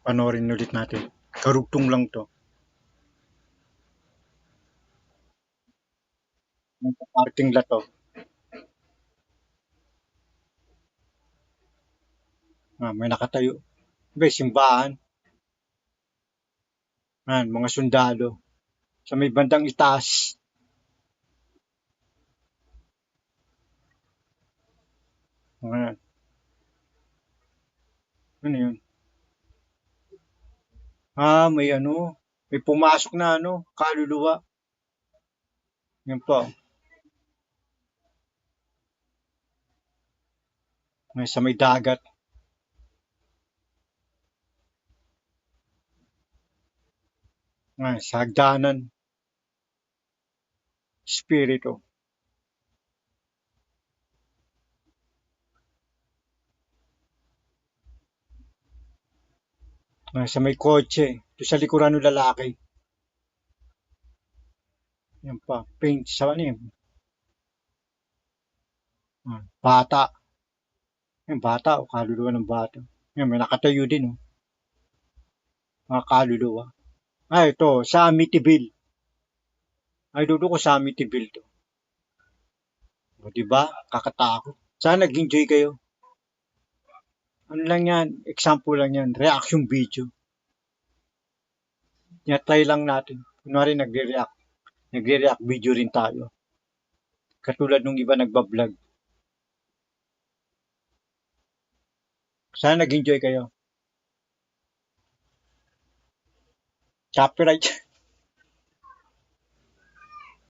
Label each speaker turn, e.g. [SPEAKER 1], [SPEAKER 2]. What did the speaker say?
[SPEAKER 1] Panoorin ulit natin. Karugtong lang to. Yung parking lot to. May nakatayo. May simbahan. Mga sundalo. Sa may bandang itaas. Ayan. Ano yun? May ano. May pumasok na ano. Kaluluwa. Yan po. Sa may dagat. Sa hagdanan. Spirito. Sa may kotse. Doon sa likuran ng lalaki. Yan pa. Paint sa ano yun. Bata. Yung bata o kaluluwa ng bata. Yan, may nakatayo din. Oh. Mga kaluluwa. Ito. Sa Amityville. Ay, dudo ko sa Amityville to. O, diba? Kakatakot. Sana nag-enjoy kayo. Ano lang yan? Example lang yan. Reaction video. Try lang natin. Kunwari nagre-react. Nagre-react video rin tayo. Katulad nung iba nagbablog. Sana nag-enjoy kayo. Copyright.